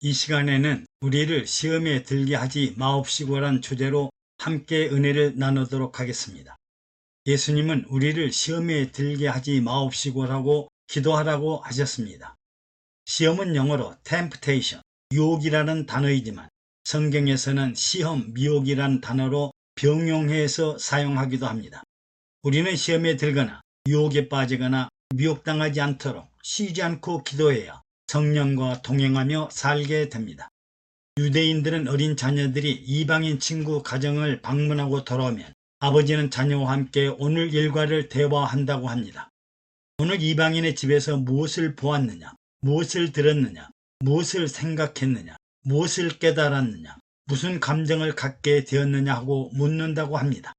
이 시간에는 우리를 시험에 들게 하지 마옵시고란 주제로 함께 은혜를 나누도록 하겠습니다. 예수님은 우리를 시험에 들게 하지 마옵시고라고 기도하라고 하셨습니다. 시험은 영어로 temptation, 유혹이라는 단어이지만 성경에서는 시험, 미혹이란 단어로 병용해서 사용하기도 합니다. 우리는 시험에 들거나 유혹에 빠지거나 미혹당하지 않도록 쉬지 않고 기도해야 성령과 동행하며 살게 됩니다. 유대인들은 어린 자녀들이 이방인 친구 가정을 방문하고 돌아오면 아버지는 자녀와 함께 오늘 일과를 대화한다고 합니다. 오늘 이방인의 집에서 무엇을 보았느냐, 무엇을 들었느냐, 무엇을 생각했느냐, 무엇을 깨달았느냐, 무슨 감정을 갖게 되었느냐 하고 묻는다고 합니다.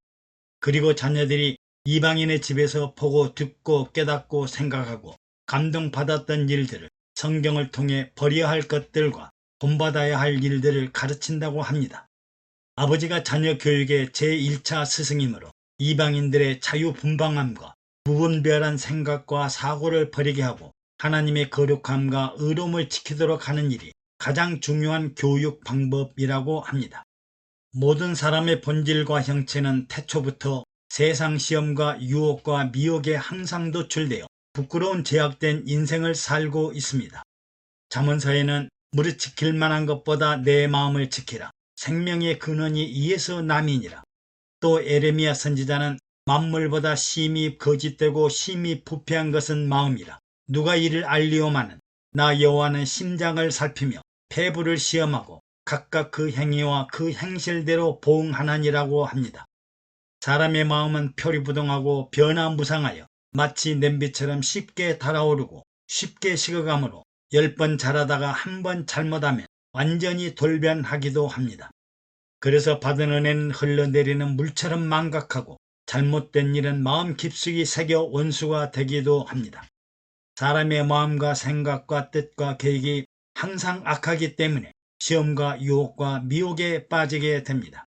그리고 자녀들이 이방인의 집에서 보고 듣고 깨닫고 생각하고 감동받았던 일들을 성경을 통해 버려야 할 것들과 본받아야 할 일들을 가르친다고 합니다. 아버지가 자녀 교육의 제1차 스승이므로 이방인들의 자유분방함과 무분별한 생각과 사고를 버리게 하고 하나님의 거룩함과 의로움을 지키도록 하는 일이 가장 중요한 교육 방법이라고 합니다. 모든 사람의 본질과 형체는 태초부터 세상 시험과 유혹과 미혹에 항상 노출되어 부끄러운 제약된 인생을 살고 있습니다. 잠언서에는 무릇 지킬 만한 것보다 내 마음을 지키라. 생명의 근원이 이에서 남이니라. 또 에레미야 선지자는 만물보다 심히 거짓되고 심히 부패한 것은 마음이라. 누가 이를 알리오마는 나 여호와는 심장을 살피며 폐부를 시험하고 각각 그 행위와 그 행실대로 보응하나니라고 합니다. 사람의 마음은 표리부동하고 변화무상하여 마치 냄비처럼 쉽게 달아오르고 쉽게 식어가므로 10번 잘하다가 한 번 잘못하면 완전히 돌변하기도 합니다. 그래서 받은 은혜는 흘러내리는 물처럼 망각하고 잘못된 일은 마음 깊숙이 새겨 원수가 되기도 합니다. 사람의 마음과 생각과 뜻과 계획이 항상 악하기 때문에 시험과 유혹과 미혹에 빠지게 됩니다.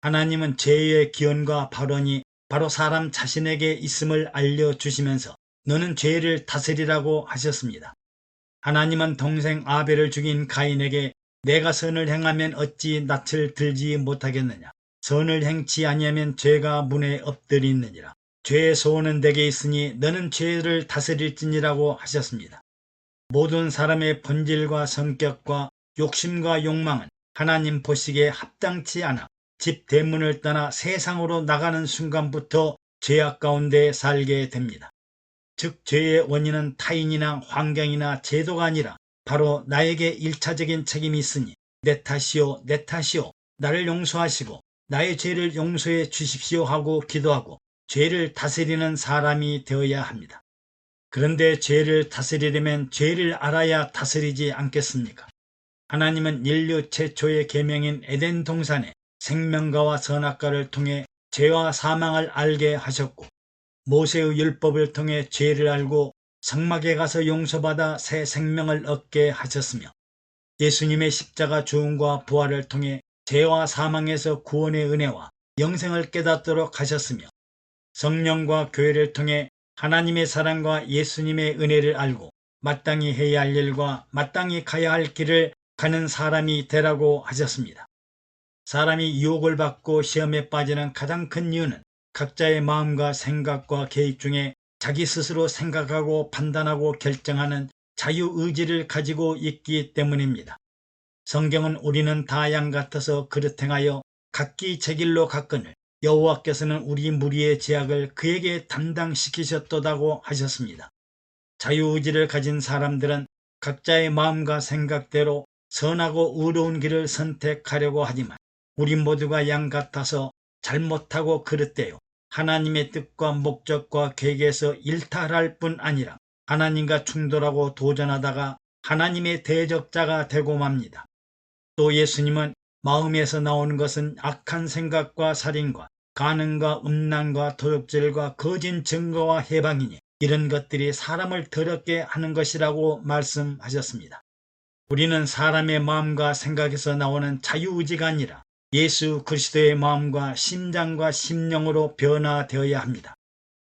하나님은 죄의 기원과 발원이 바로 사람 자신에게 있음을 알려주시면서 너는 죄를 다스리라고 하셨습니다. 하나님은 동생 아벨을 죽인 가인에게 내가 선을 행하면 어찌 낯을 들지 못하겠느냐. 선을 행치 아니하면 죄가 문에 엎드리느니라. 죄의 소원은 내게 있으니 너는 죄를 다스릴지니라고 하셨습니다. 모든 사람의 본질과 성격과 욕심과 욕망은 하나님 보시기에 합당치 않아 집 대문을 떠나 세상으로 나가는 순간부터 죄악 가운데 살게 됩니다. 즉 죄의 원인은 타인이나 환경이나 제도가 아니라 바로 나에게 1차적인 책임이 있으니 내 탓이요 내 탓이요 나를 용서하시고 나의 죄를 용서해 주십시오 하고 기도하고 죄를 다스리는 사람이 되어야 합니다. 그런데 죄를 다스리려면 죄를 알아야 다스리지 않겠습니까? 하나님은 인류 최초의 계명인 에덴 동산에 생명과와 선악과를 통해 죄와 사망을 알게 하셨고 모세의 율법을 통해 죄를 알고 성막에 가서 용서받아 새 생명을 얻게 하셨으며 예수님의 십자가 죽음과 부활을 통해 죄와 사망에서 구원의 은혜와 영생을 깨닫도록 하셨으며 성령과 교회를 통해 하나님의 사랑과 예수님의 은혜를 알고 마땅히 해야 할 일과 마땅히 가야 할 길을 가는 사람이 되라고 하셨습니다. 사람이 유혹을 받고 시험에 빠지는 가장 큰 이유는 각자의 마음과 생각과 계획 중에 자기 스스로 생각하고 판단하고 결정하는 자유의지를 가지고 있기 때문입니다. 성경은 우리는 다 양 같아서 그릇 행하여 각기 제 길로 갔거늘 여호와께서는 우리 무리의 죄악을 그에게 담당시키셨도다고 하셨습니다. 자유의지를 가진 사람들은 각자의 마음과 생각대로 선하고 의로운 길을 선택하려고 하지만 우리 모두가 양 같아서 잘못하고 그릇되어 하나님의 뜻과 목적과 계획에서 일탈할 뿐 아니라 하나님과 충돌하고 도전하다가 하나님의 대적자가 되고 맙니다. 또 예수님은 마음에서 나오는 것은 악한 생각과 살인과 간음과 음란과 도둑질과 거짓 증거와 해방이니 이런 것들이 사람을 더럽게 하는 것이라고 말씀하셨습니다. 우리는 사람의 마음과 생각에서 나오는 자유의지가 아니라 예수 그리스도의 마음과 심장과 심령으로 변화되어야 합니다.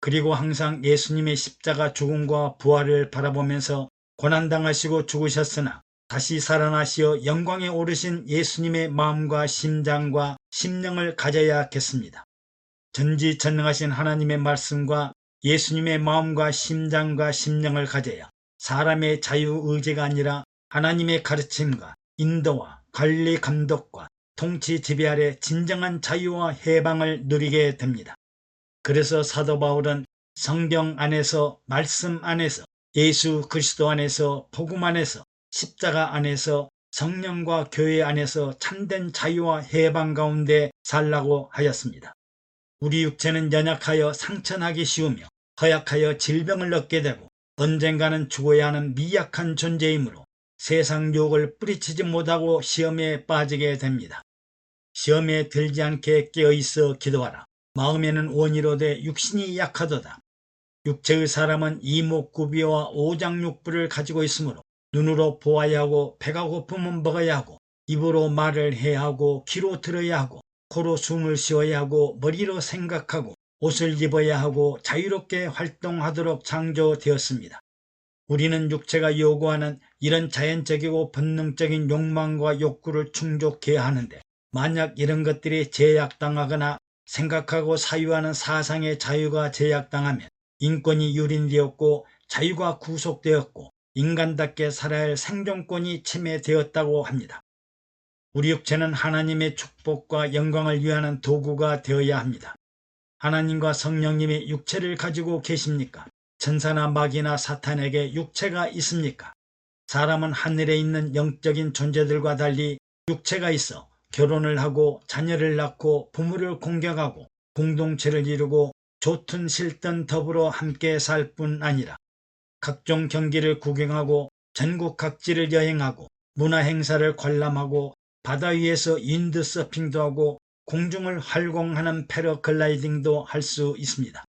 그리고 항상 예수님의 십자가 죽음과 부활을 바라보면서 고난당하시고 죽으셨으나 다시 살아나시어 영광에 오르신 예수님의 마음과 심장과 심령을 가져야겠습니다. 전지전능하신 하나님의 말씀과 예수님의 마음과 심장과 심령을 가져야 사람의 자유의지가 아니라 하나님의 가르침과 인도와 관리 감독과 통치 지배 아래 진정한 자유와 해방을 누리게 됩니다. 그래서 사도 바울은 성경 안에서, 말씀 안에서, 예수 그리스도 안에서, 복음 안에서, 십자가 안에서, 성령과 교회 안에서 참된 자유와 해방 가운데 살라고 하였습니다. 우리 육체는 연약하여 상처나기 쉬우며 허약하여 질병을 얻게 되고 언젠가는 죽어야 하는 미약한 존재이므로 세상 유혹을 뿌리치지 못하고 시험에 빠지게 됩니다. 시험에 들지 않게 깨어있어 기도하라. 마음에는 원이로되 육신이 약하도다. 육체의 사람은 이목구비와 오장육부를 가지고 있으므로 눈으로 보아야 하고 배가 고프면 먹어야 하고 입으로 말을 해야 하고 귀로 들어야 하고 코로 숨을 쉬어야 하고 머리로 생각하고 옷을 입어야 하고 자유롭게 활동하도록 창조되었습니다. 우리는 육체가 요구하는 이런 자연적이고 본능적인 욕망과 욕구를 충족해야 하는데 만약 이런 것들이 제약당하거나 생각하고 사유하는 사상의 자유가 제약당하면 인권이 유린되었고 자유가 구속되었고 인간답게 살아야 할 생존권이 침해되었다고 합니다. 우리 육체는 하나님의 축복과 영광을 위하는 도구가 되어야 합니다. 하나님과 성령님이 육체를 가지고 계십니까? 천사나 마귀나 사탄에게 육체가 있습니까? 사람은 하늘에 있는 영적인 존재들과 달리 육체가 있어 결혼을 하고 자녀를 낳고 부모를 공경하고 공동체를 이루고 좋든 싫든 더불어 함께 살 뿐 아니라 각종 경기를 구경하고 전국 각지를 여행하고 문화행사를 관람하고 바다 위에서 윈드서핑도 하고 공중을 활공하는 패러글라이딩도 할 수 있습니다.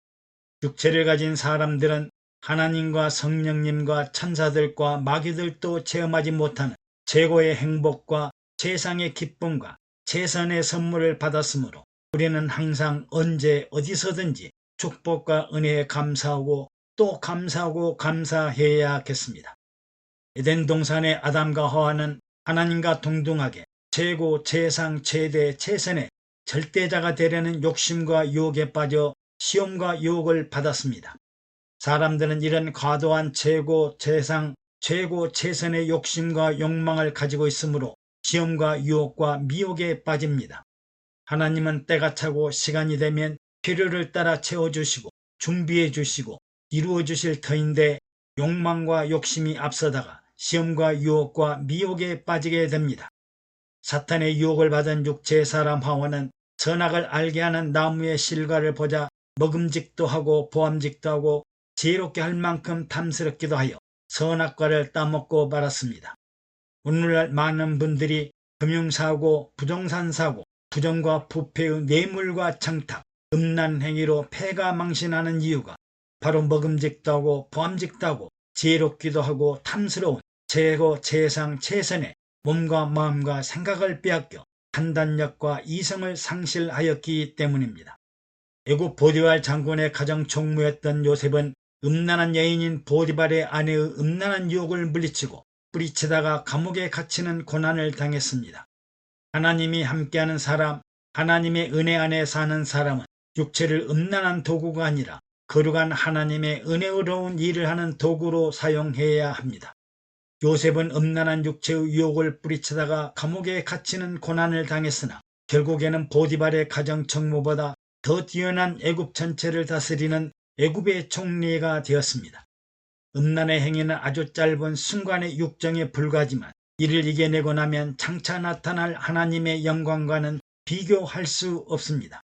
육체를 가진 사람들은 하나님과 성령님과 천사들과 마귀들도 체험하지 못하는 최고의 행복과 세상의 기쁨과 최선의 선물을 받았으므로 우리는 항상 언제 어디서든지 축복과 은혜에 감사하고 또 감사하고 감사해야겠습니다. 에덴 동산의 아담과 하와는 하나님과 동등하게 최고, 최상, 최대, 최선의 절대자가 되려는 욕심과 유혹에 빠져 시험과 유혹을 받았습니다. 사람들은 이런 과도한 최고, 최상, 최고, 최선의 욕심과 욕망을 가지고 있으므로 시험과 유혹과 미혹에 빠집니다. 하나님은 때가 차고 시간이 되면 필요를 따라 채워주시고 준비해 주시고 이루어 주실 터인데 욕망과 욕심이 앞서다가 시험과 유혹과 미혹에 빠지게 됩니다. 사탄의 유혹을 받은 육체의 사람 하와는 선악을 알게 하는 나무의 실과를 보자 먹음직도 하고 보암직도 하고 지혜롭게 할 만큼 탐스럽기도 하여 선악과를 따먹고 말았습니다. 오늘날 많은 분들이 금융사고, 부동산사고, 부정과 부패의 뇌물과 청탁, 음란 행위로 패가 망신하는 이유가 바로 먹음직도 하고 보암직도 하고 지혜롭기도 하고 탐스러운 최고, 최상, 최선의 몸과 마음과 생각을 빼앗겨 판단력과 이성을 상실하였기 때문입니다. 애굽 보디발 장군의 가정 총무였던 요셉은 음란한 여인인 보디발의 아내의 음란한 유혹을 물리치고 뿌리치다가 감옥에 갇히는 고난을 당했습니다. 하나님이 함께하는 사람, 하나님의 은혜 안에 사는 사람은 육체를 음란한 도구가 아니라 거룩한 하나님의 은혜로운 일을 하는 도구로 사용해야 합니다. 요셉은 음란한 육체의 유혹을 뿌리치다가 감옥에 갇히는 고난을 당했으나 결국에는 보디발의 가정 총무보다 더 뛰어난 애굽 전체를 다스리는 애굽의 총리가 되었습니다. 음란의 행위는 아주 짧은 순간의 육정에 불과하지만 이를 이겨내고 나면 장차 나타날 하나님의 영광과는 비교할 수 없습니다.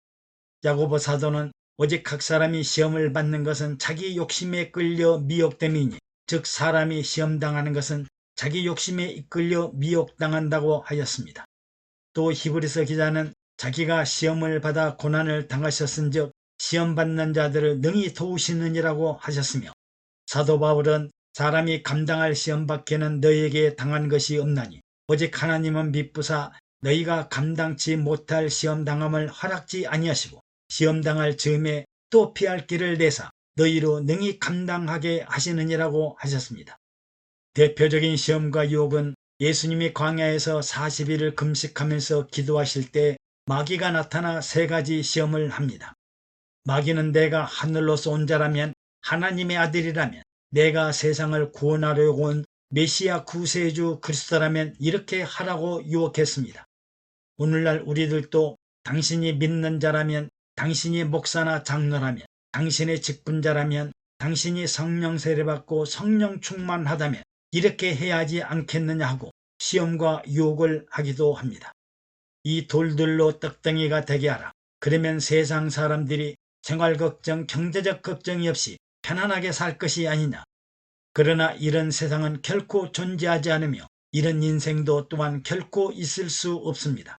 야고보 사도는 오직 각 사람이 시험을 받는 것은 자기 욕심에 끌려 미혹됨이니 즉 사람이 시험당하는 것은 자기 욕심에 이끌려 미혹당한다고 하였습니다. 또 히브리서 기자는 자기가 시험을 받아 고난을 당하셨은즉 시험받는 자들을 능히 도우시느니라고 하셨으며 사도 바울은 사람이 감당할 시험 밖에는 너희에게 당한 것이 없나니 오직 하나님은 미쁘사 너희가 감당치 못할 시험당함을 허락지 아니하시고 시험당할 즈음에 또 피할 길을 내사 너희로 능히 감당하게 하시느니라고 하셨습니다. 대표적인 시험과 유혹은 예수님이 광야에서 40일을 금식하면서 기도하실 때 마귀가 나타나 세 가지 시험을 합니다. 마귀는 내가 하늘로서 온 자라면, 하나님의 아들이라면, 내가 세상을 구원하려고 온 메시아 구세주 그리스도라면 이렇게 하라고 유혹했습니다. 오늘날 우리들도 당신이 믿는 자라면, 당신이 목사나 장로라면, 당신의 직분자라면, 당신이 성령 세례받고 성령 충만하다면 이렇게 해야 하지 않겠느냐 하고 시험과 유혹을 하기도 합니다. 이 돌들로 떡덩이가 되게 하라. 그러면 세상 사람들이 생활 걱정, 경제적 걱정이 없이 편안하게 살 것이 아니냐. 그러나 이런 세상은 결코 존재하지 않으며 이런 인생도 또한 결코 있을 수 없습니다.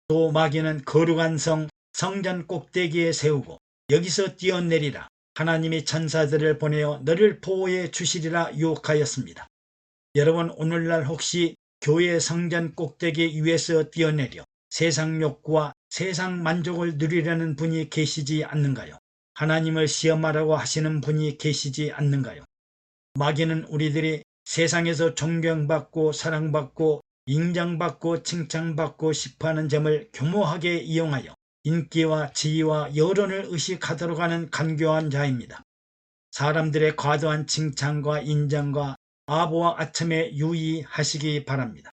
또 마귀는 거룩한 성전 꼭대기에 세우고 여기서 뛰어내리라. 하나님이 천사들을 보내어 너를 보호해 주시리라 유혹하였습니다. 여러분, 오늘날 혹시 교회 성전 꼭대기 위에서 뛰어내려 세상 욕구와 세상 만족을 누리려는 분이 계시지 않는가요? 하나님을 시험하라고 하시는 분이 계시지 않는가요? 마귀는 우리들이 세상에서 존경받고 사랑받고 인정받고 칭찬받고 싶어하는 점을 교모하게 이용하여 인기와 지위와 여론을 의식하도록 하는 간교한 자입니다. 사람들의 과도한 칭찬과 인정과 아부와 아첨에 유의하시기 바랍니다.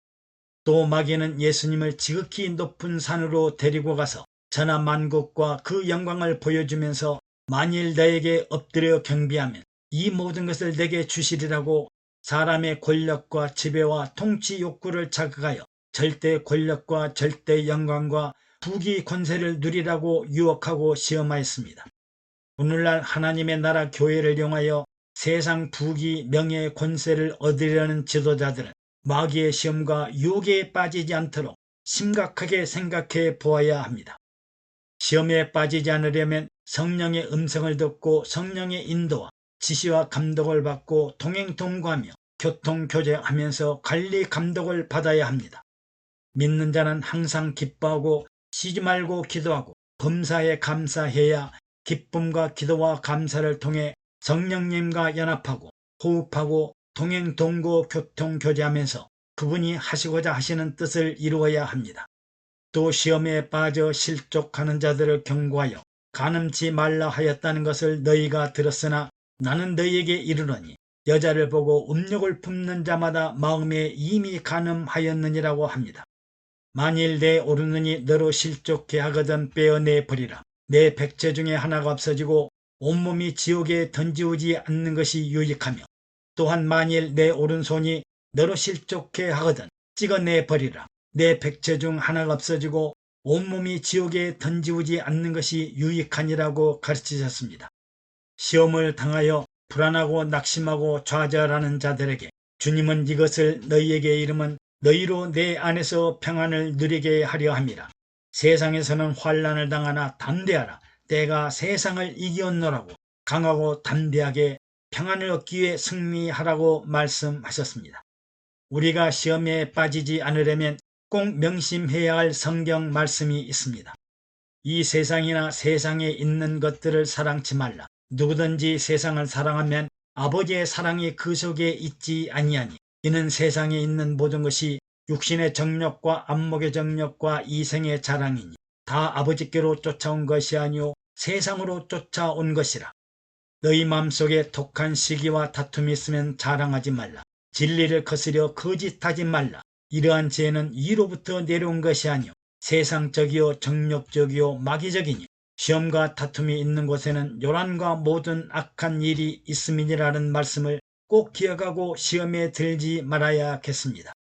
또 마귀는 예수님을 지극히 높은 산으로 데리고 가서 천하만국과 그 영광을 보여주면서 만일 너에게 엎드려 경배하면 이 모든 것을 내게 주시리라고 사람의 권력과 지배와 통치 욕구를 자극하여 절대 권력과 절대 영광과 부귀 권세를 누리라고 유혹하고 시험하였습니다. 오늘날 하나님의 나라 교회를 이용하여 세상 부귀, 명예, 권세를 얻으려는 지도자들은 마귀의 시험과 유혹에 빠지지 않도록 심각하게 생각해 보아야 합니다. 시험에 빠지지 않으려면 성령의 음성을 듣고 성령의 인도와 지시와 감독을 받고 동행동거하며 교통교제하면서 관리 감독을 받아야 합니다. 믿는 자는 항상 기뻐하고 쉬지 말고 기도하고 범사에 감사해야 기쁨과 기도와 감사를 통해 성령님과 연합하고 호흡하고 동행동거 교통교제하면서 그분이 하시고자 하시는 뜻을 이루어야 합니다. 또 시험에 빠져 실족하는 자들을 경고하여 간음치 말라 하였다는 것을 너희가 들었으나 나는 너희에게 이르노니 여자를 보고 음욕을 품는 자마다 마음에 이미 간음하였느니라고 합니다. 만일 내 오르는이 너로 실족해 하거든 빼어내 버리라. 내 백체 중에 하나가 없어지고 온몸이 지옥에 던지우지 않는 것이 유익하며 또한 만일 내 오른손이 너로 실족해 하거든 찍어내 버리라. 내 백체 중 하나가 없어지고 온몸이 지옥에 던지우지 않는 것이 유익하니라고 가르치셨습니다. 시험을 당하여 불안하고 낙심하고 좌절하는 자들에게 주님은 이것을 너희에게 이름은 너희로 내 안에서 평안을 누리게 하려 함이라. 세상에서는 환난을 당하나 담대하라. 내가 세상을 이기었노라고 강하고 담대하게 평안을 얻기 위해 승리하라고 말씀하셨습니다. 우리가 시험에 빠지지 않으려면 꼭 명심해야 할 성경 말씀이 있습니다. 이 세상이나 세상에 있는 것들을 사랑치 말라. 누구든지 세상을 사랑하면 아버지의 사랑이 그 속에 있지 아니하니 이는 세상에 있는 모든 것이 육신의 정욕과 안목의 정욕과 이생의 자랑이니 다 아버지께로 쫓아온 것이 아니오 세상으로 쫓아온 것이라. 너희 마음속에 독한 시기와 다툼이 있으면 자랑하지 말라. 진리를 거스려 거짓하지 말라. 이러한 죄는 위로부터 내려온 것이 아니오 세상적이요 정욕적이요 마귀적이니 시험과 다툼이 있는 곳에는 요란과 모든 악한 일이 있음이니라는 말씀을 꼭 기억하고 시험에 들지 말아야겠습니다.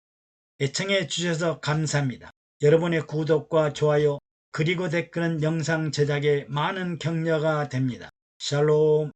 애청해 주셔서 감사합니다. 여러분의 구독과 좋아요 그리고 댓글은 영상 제작에 많은 격려가 됩니다. 샬롬.